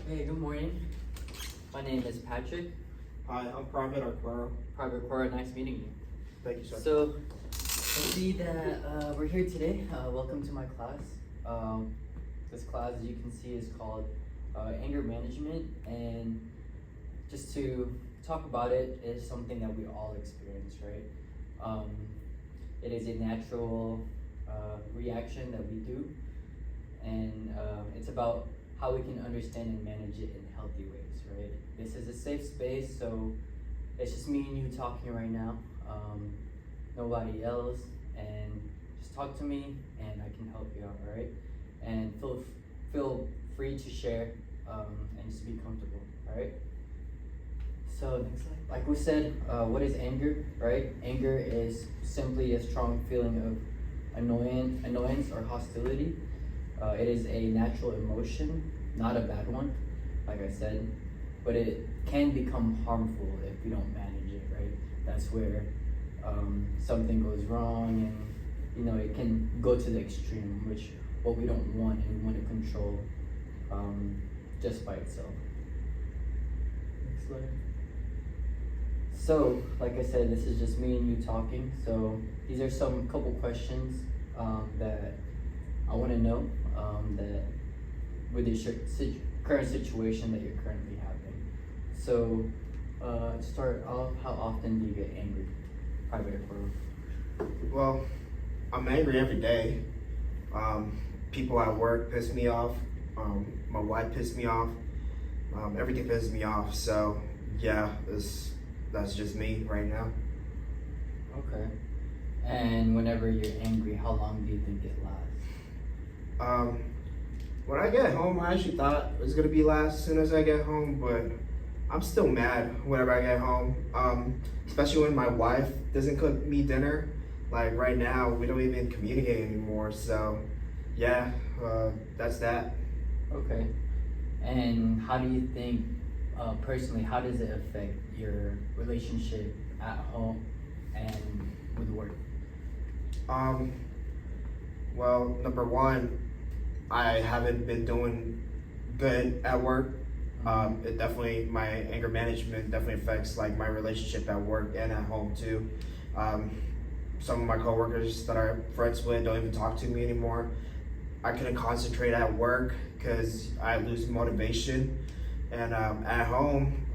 Hey, good morning. My name is Patrick. Hi, I'm Private Arquero. Private Cora, nice meeting you. Thank you, sir. So, I see that we're here today. Welcome to my class. This class, as you can see, is called Anger Management, and just to talk about it is something that we all experience, right? It is a natural reaction that we do, and it's about how we can understand and manage it in healthy ways, right? This is a safe space, so it's just me and you talking right now, nobody else, and just talk to me and I can help you out, all right? And feel free to share and just be comfortable, all right? So next slide. Like we said, what is anger, right? Anger is simply a strong feeling of annoyance or hostility. It is a natural emotion, not a bad one, like I said, but it can become harmful if we don't manage it, right? That's where something goes wrong, and it can go to the extreme, which what we don't want, and we want to control just by itself. Next slide. So, like I said, this is just me and you talking. So these are some couple questions that I want to know that with your current situation that you're currently having. So, to start off, how often do you get angry? Private Arquero. Well, I'm angry every day. People at work piss me off. My wife pissed me off. Everything pisses me off. So, yeah, that's just me right now. Okay. And whenever you're angry, how long do you think it lasts? When I get home, I actually thought it was gonna be last as soon as I get home, but I'm still mad whenever I get home. Especially when my wife doesn't cook me dinner. Like right now, we don't even communicate anymore. So, yeah, that's that. Okay. And how do you think, personally, how does it affect your relationship at home and with work? Well, number one, I haven't been doing good at work. My anger management definitely affects like my relationship at work and at home too. Some of my coworkers that I'm friends with don't even talk to me anymore. I couldn't concentrate at work because I lose motivation. And at home,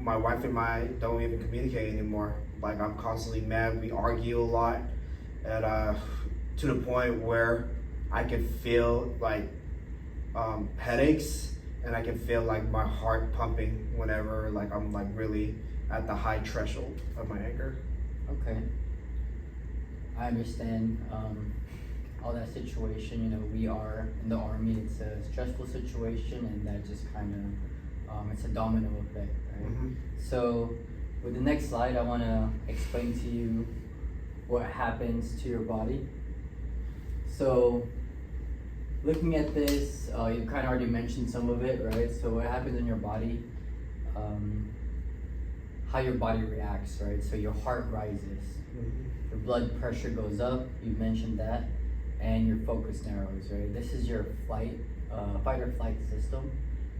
my wife and I don't even communicate anymore. Like I'm constantly mad. We argue a lot, and to the point where I can feel like headaches, and I can feel like my heart pumping whenever like I'm like really at the high threshold of my anger. Okay. I understand all that situation. We are in the Army. It's a stressful situation, and that just kind of it's a domino effect, right? Mm-hmm. So with the next slide, I want to explain to you what happens to your body. So looking at this, you kind of already mentioned some of it, right? So what happens in your body, how your body reacts, right? So your heart rises, your blood pressure goes up, you mentioned that, and your focus narrows, right? This is your fight or flight system,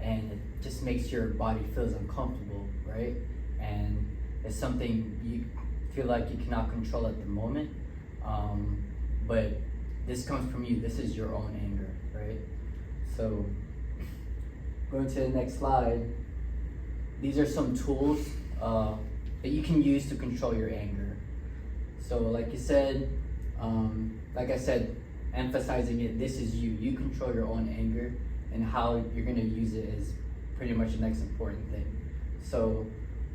and it just makes your body feels uncomfortable, right? And it's something you feel like you cannot control at the moment, but this comes from you. This is your own anger, right? So going to the next slide, these are some tools that you can use to control your anger. So like you said, like I said, emphasizing it, this is you. You control your own anger, and how you're gonna use it is pretty much the next important thing. So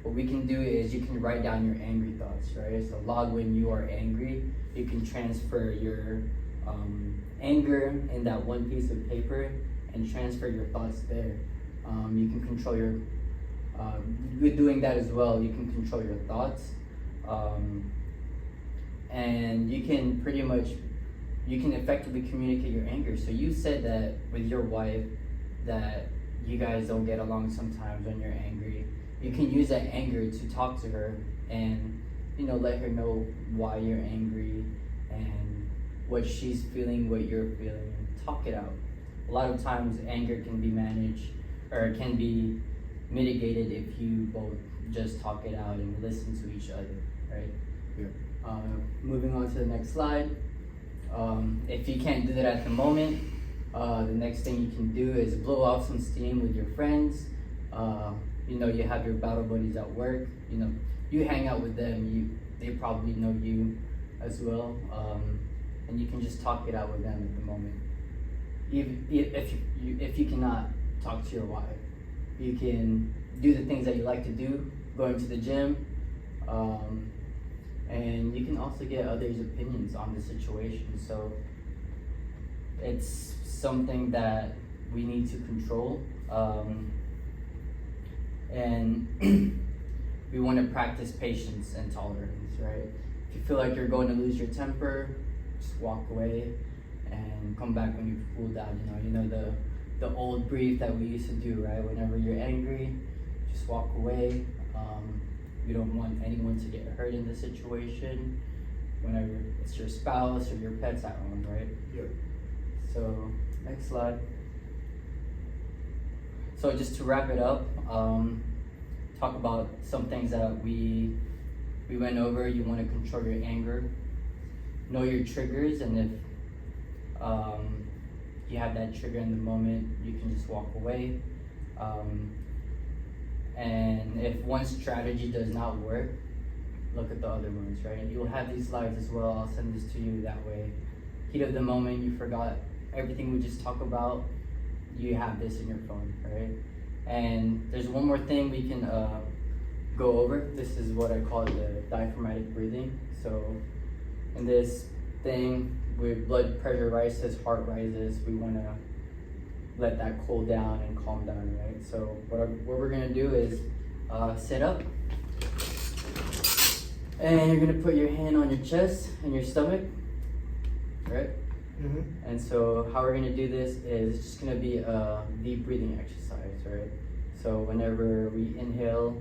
what we can do is you can write down your angry thoughts, right? So log when you are angry. You can transfer your anger in that one piece of paper and transfer your thoughts there. You can control your, with doing that as well, you can control your thoughts. And you can effectively communicate your anger. So you said that with your wife that you guys don't get along sometimes when you're angry. You can use that anger to talk to her and let her know why you're angry and what she's feeling, what you're feeling, and talk it out. A lot of times anger can be managed or it can be mitigated if you both just talk it out and listen to each other, right? Yeah. Moving on to the next slide. If you can't do that at the moment, the next thing you can do is blow off some steam with your friends. You know, you have your battle buddies at work. You know, you hang out with them. They probably know you as well, and you can just talk it out with them at the moment. If you cannot talk to your wife, you can do the things that you like to do, going to the gym, and you can also get others' opinions on the situation. So it's something that we need to control, and we want to practice patience and tolerance, right? If you feel like you're going to lose your temper, just walk away and come back when you've cooled down. You know the old brief that we used to do, right? Whenever you're angry, just walk away. We don't want anyone to get hurt in the situation. Whenever it's your spouse or your pets at home, right? Yep. So next slide. So just to wrap it up, talk about some things that we went over. You want to control your anger, know your triggers, and if you have that trigger in the moment, you can just walk away. And if one strategy does not work, look at the other ones, right? You'll have these slides as well. I'll send this to you that way. Heat of the moment, you forgot everything we just talked about, you have this in your phone, right? And there's one more thing we can go over. This is what I call the diaphragmatic breathing. So in this thing, with blood pressure rises, heart rises, we want to let that cool down and calm down, right? So what we're gonna do is sit up, and you're gonna put your hand on your chest and your stomach, right? Mm-hmm. And so how we're gonna do this is it's just gonna be a deep breathing exercise, right? So whenever we inhale,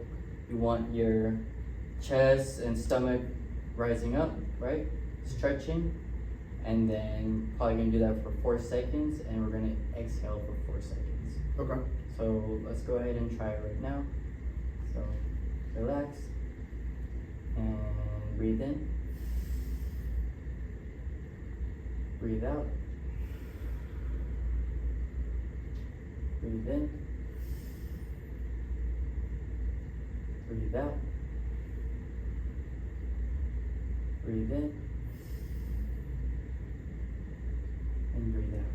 you want your chest and stomach rising up, right? Stretching. And then probably gonna do that for 4 seconds, and we're gonna exhale for 4 seconds. Okay. So let's go ahead and try it right now. So relax and breathe in, breathe out, breathe in, breathe out, breathe in, and breathe out.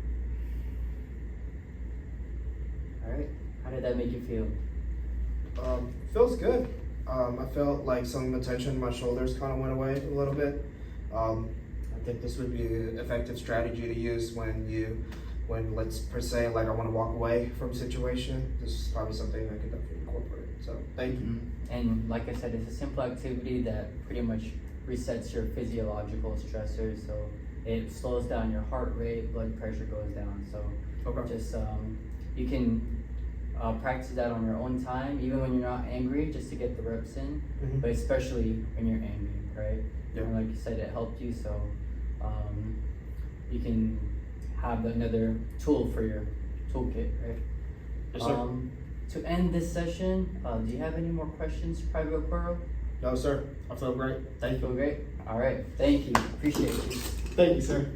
All right, how did that make you feel? Feels good. I felt like some of the tension in my shoulders kind of went away a little bit. I think this would be an effective strategy to use when let's per se, like I want to walk away from a situation. This is probably something I could definitely incorporate. So thank you. Mm-hmm. And like I said, it's a simple activity that pretty much resets your physiological stressors. So it slows down your heart rate, blood pressure goes down. So Okay. just you can practice that on your own time, even when you're not angry, just to get the reps in. Mhm. But especially when you're angry, right? Yeah. And like you said, it helped you, so you can have another tool for your toolkit, right? Yes, sir. To end this session, do you have any more questions, Private Quirrell? No, sir. I feel great. Thank Feel you. great? All right, thank you. Appreciate you. Thank you, sir.